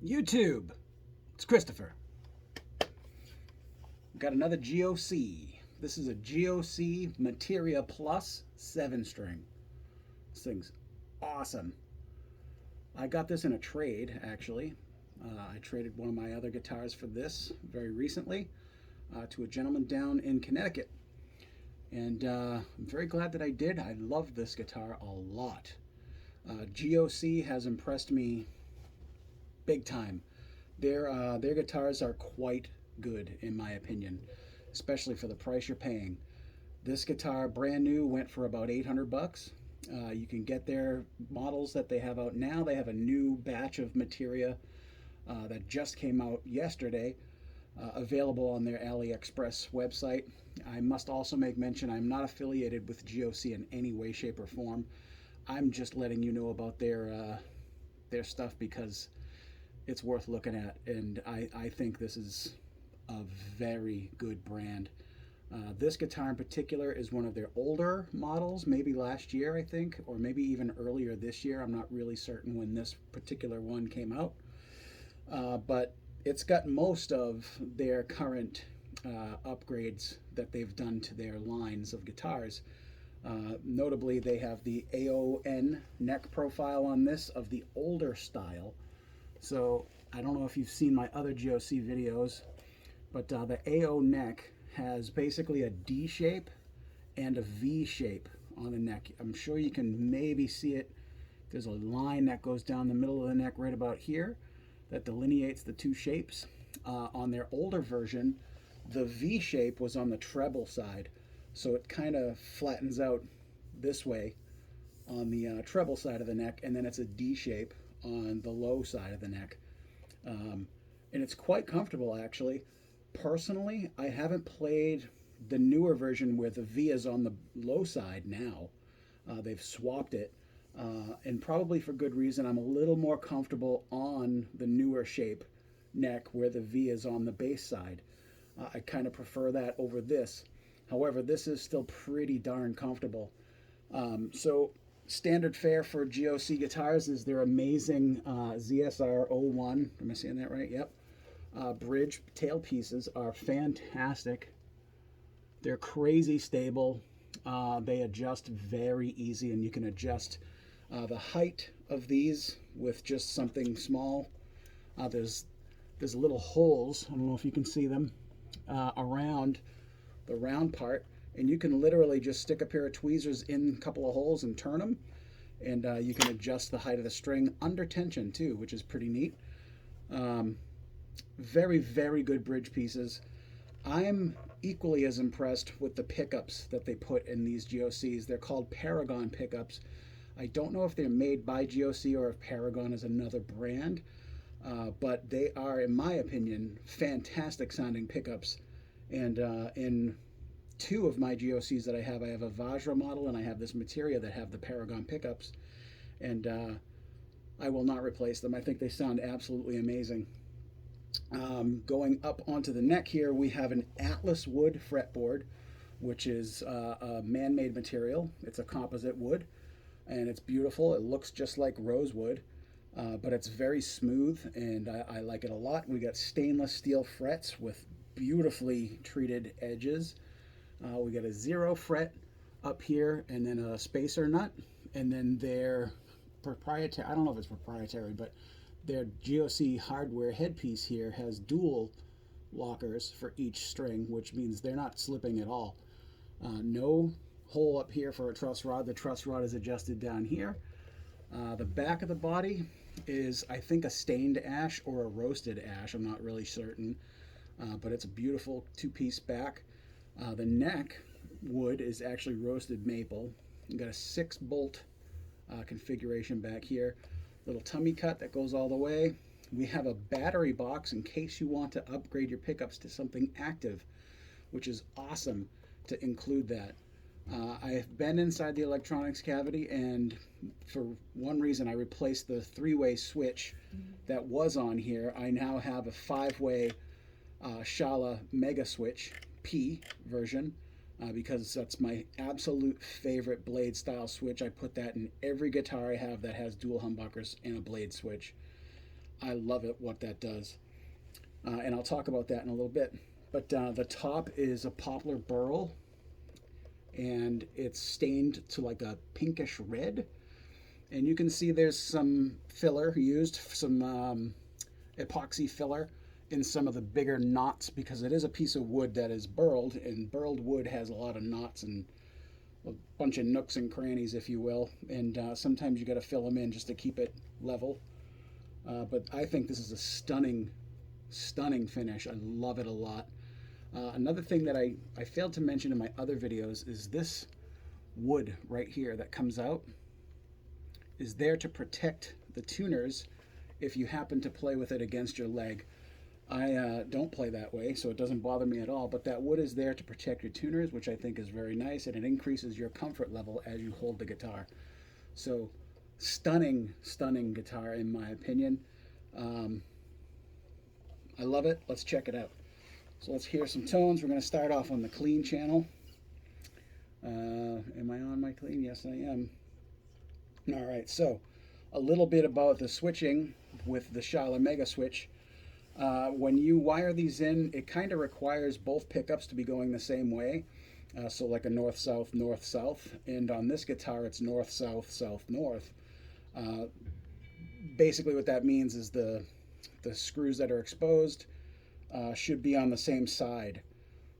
YouTube, it's Christopher. Got another GOC. This is a GOC Materia Plus 7-string. This thing's awesome. I got this in a trade, actually. I traded one of my other guitars for this very recently to a gentleman down in Connecticut. And I'm very glad that I did. I love this guitar a lot. GOC has impressed me big time. Their guitars are quite good, in my opinion, especially for the price you're paying. This guitar, brand new, went for about 800 bucks. You can get their models that they have out now. They have a new batch of Materia that just came out yesterday, available on their AliExpress website. I must also make mention I'm not affiliated with GOC in any way, shape, or form. I'm just letting you know about their stuff because it's worth looking at, and I think this is a very good brand. This guitar in particular is one of their older models, maybe last year, I think, or maybe even earlier this year. I'm not really certain when this particular one came out, but it's got most of their current upgrades that they've done to their lines of guitars. Notably, they have the AON neck profile on this of the older style. So I don't know if you've seen my other GOC videos, but the AO neck has basically a D shape and a V shape on the neck. I'm sure you can maybe see it. There's a line that goes down the middle of the neck right about here that delineates the two shapes. On their older version, the V shape was on the treble side, so it kind of flattens out this way on the treble side of the neck, and then it's a D shape on the low side of the neck. And it's quite comfortable, actually. Personally, I haven't played the newer version where the V is on the low side now. They've swapped it, and probably for good reason. I'm a little more comfortable on the newer shape neck where the V is on the bass side. I kind of prefer that over this. However, this is still pretty darn comfortable. So standard fare for GOC guitars is their amazing ZSR-01. Am I saying that right? Yep. Bridge tail pieces are fantastic. They're crazy stable. They adjust very easy, and you can adjust the height of these with just something small. There's little holes, I don't know if you can see them, around the round part, and you can literally just stick a pair of tweezers in a couple of holes and turn them, and you can adjust the height of the string under tension too, which is pretty neat. Very, very good bridge pieces. I'm equally as impressed with the pickups that they put in these GOCs. They're called Paragon pickups. I don't know if they're made by GOC or if Paragon is another brand, but they are, in my opinion, fantastic sounding pickups. And in two of my GOCs that I have a Vajra model and I have this Materia that have the Paragon pickups, and I will not replace them. I think they sound absolutely amazing. Going up onto the neck here, we have an Atlas wood fretboard, which is a man-made material. It's a composite wood, and it's beautiful. It looks just like rosewood, but it's very smooth, and I like it a lot. We got stainless steel frets with beautifully treated edges. We got a 0 fret up here, and then a spacer nut, and then their proprietary, I don't know if it's proprietary, but their GOC hardware headpiece here has dual lockers for each string, which means they're not slipping at all. No hole up here for a truss rod. The truss rod is adjusted down here. The back of the body is, I think, a stained ash or a roasted ash. I'm not really certain, but it's a beautiful two-piece back. The neck wood is actually roasted maple. You've got a 6-bolt configuration back here. Little tummy cut that goes all the way. We have a battery box in case you want to upgrade your pickups to something active, which is awesome to include that. I have been inside the electronics cavity, and for one reason I replaced the 3-way switch that was on here. I now have a 5-way Schaller Megaswitch P version, because that's my absolute favorite blade style switch. I put that in every guitar I have that has dual humbuckers and a blade switch. I love it what that does. And I'll talk about that in a little bit. But the top is a poplar burl, and it's stained to like a pinkish red. And you can see there's some filler used, some epoxy filler in some of the bigger knots, because it is a piece of wood that is burled, and burled wood has a lot of knots and a bunch of nooks and crannies, if you will. And sometimes you got to fill them in just to keep it level. But I think this is a stunning, stunning finish. I love it a lot. Another thing that I failed to mention in my other videos is this wood right here that comes out is there to protect the tuners if you happen to play with it against your leg. I don't play that way, so it doesn't bother me at all, but that wood is there to protect your tuners, which I think is very nice, and it increases your comfort level as you hold the guitar. So stunning, stunning guitar in my opinion. I love it. Let's check it out. So let's hear some tones. We're going to start off on the clean channel. Am I on my clean? Yes, I am. All right, so a little bit about the switching with the Schaller Megaswitch. When you wire these in, it kind of requires both pickups to be going the same way. So like a north-south, north-south. And on this guitar, it's north-south, south-north. Basically what that means is the screws that are exposed should be on the same side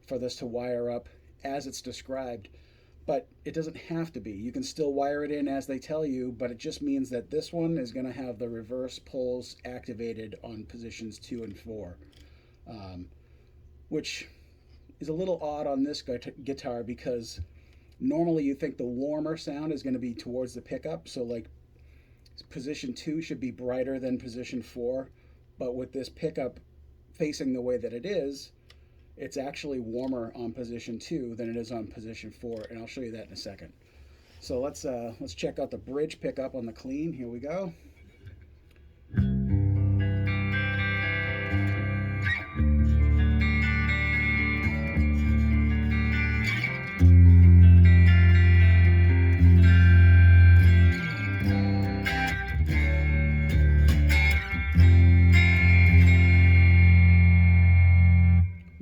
for this to wire up as it's described. But it doesn't have to be. You can still wire it in as they tell you, but it just means that this one is going to have the reverse pulls activated on positions 2 and 4, which is a little odd on this guitar, because normally you think the warmer sound is going to be towards the pickup. So like position 2 should be brighter than position 4, but with this pickup facing the way that it is, it's actually warmer on position 2 than it is on position 4, and I'll show you that in a second. So let's check out the bridge pickup on the clean. Here we go.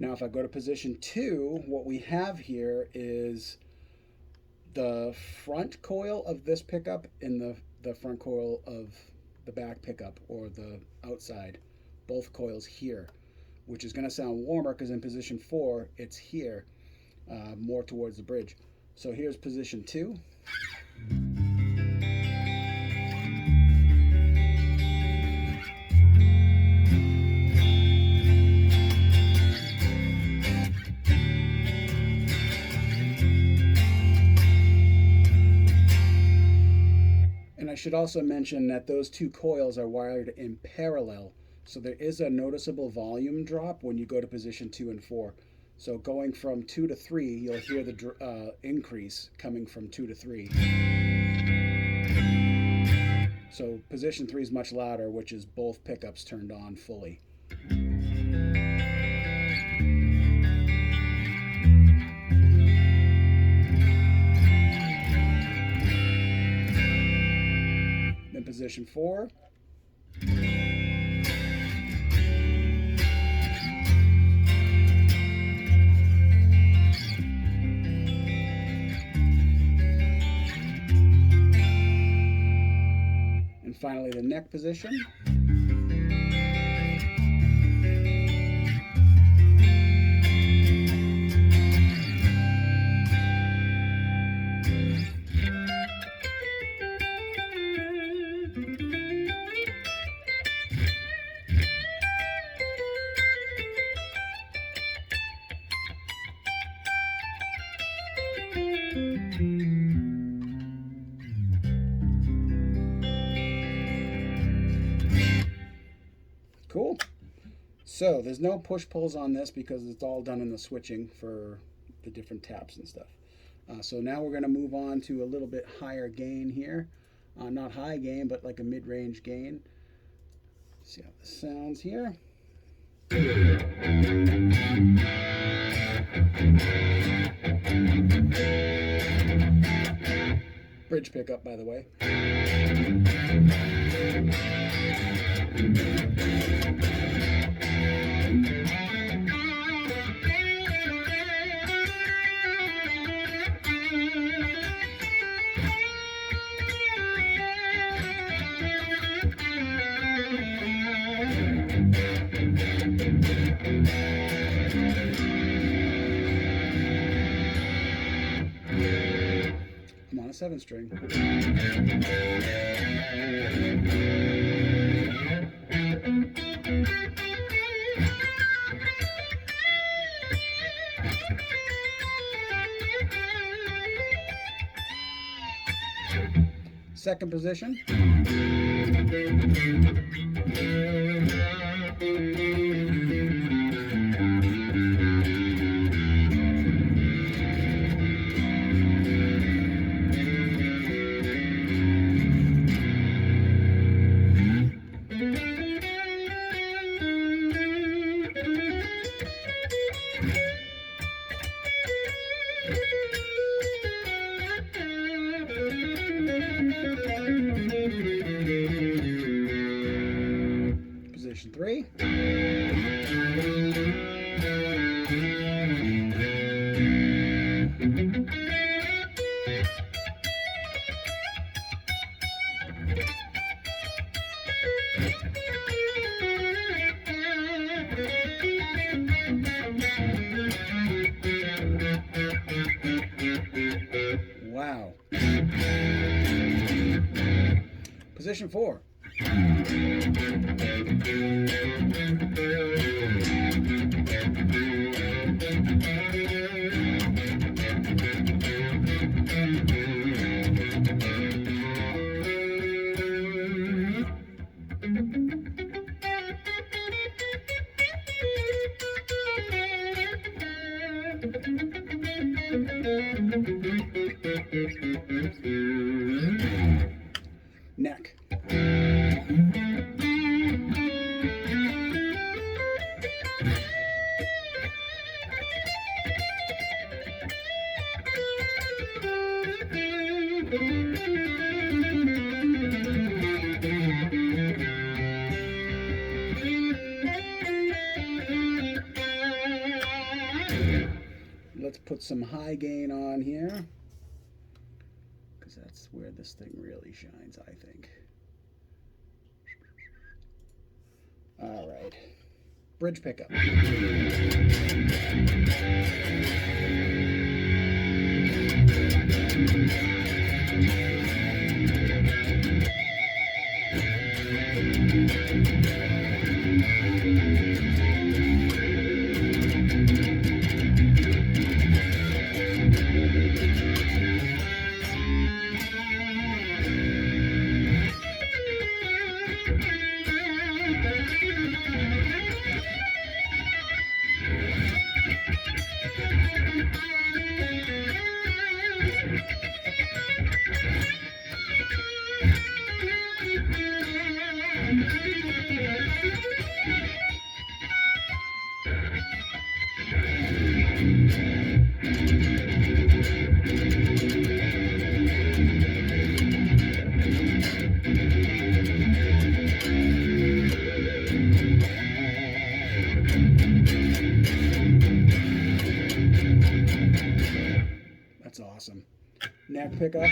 If I go to position 2, what we have here is the front coil of this pickup and the front coil of the back pickup, or the outside, both coils here, which is going to sound warmer because in position 4 it's here, more towards the bridge. So here's position 2. I should also mention that those two coils are wired in parallel, so there is a noticeable volume drop when you go to position 2 and 4. So going from 2 to 3, you'll hear the increase coming from 2 to 3. So position 3 is much louder, which is both pickups turned on fully. Position 4. And finally the neck position. Cool. So there's no push-pulls on this because it's all done in the switching for the different taps and stuff. So now we're going to move on to a little bit higher gain here. Not high gain, but like a mid-range gain. See how this sounds here. Bridge pickup, by the way. 7 string. Second position. Position 3. Wow. Position 4. Neck. Let's put some high gain on here, because that's where this thing really shines, I think. All right, bridge pickup. That's awesome. Neck pickup.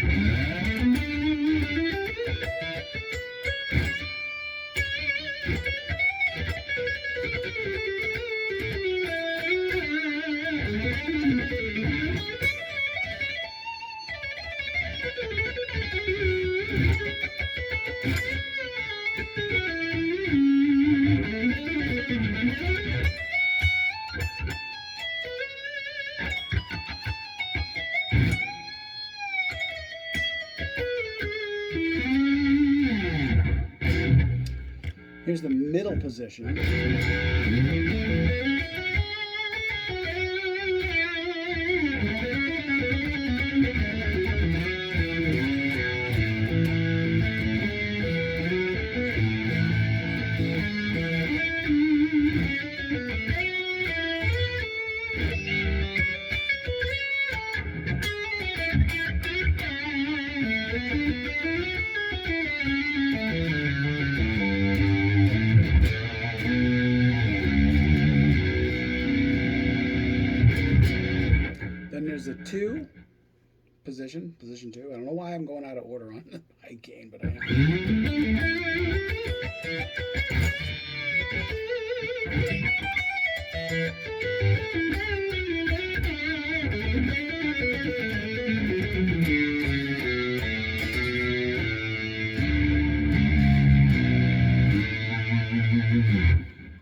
Here's the middle position. Then there's a 2 position 2. I don't know why I'm going out of order on the high gain, but I am.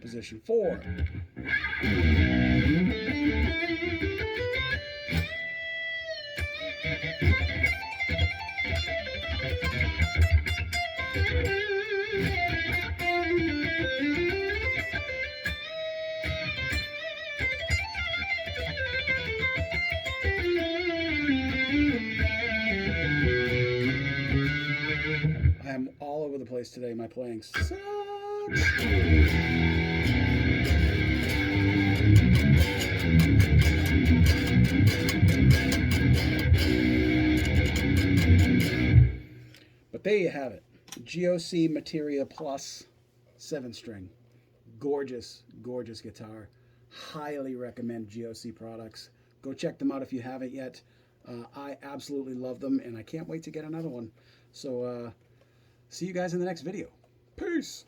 Position 4. I am all over the place today. My playing sucks. But there you have it. GOC Materia Plus 7-string. Gorgeous, gorgeous guitar. Highly recommend GOC products. Go check them out if you haven't yet. I absolutely love them, and I can't wait to get another one. So, see you guys in the next video. Peace!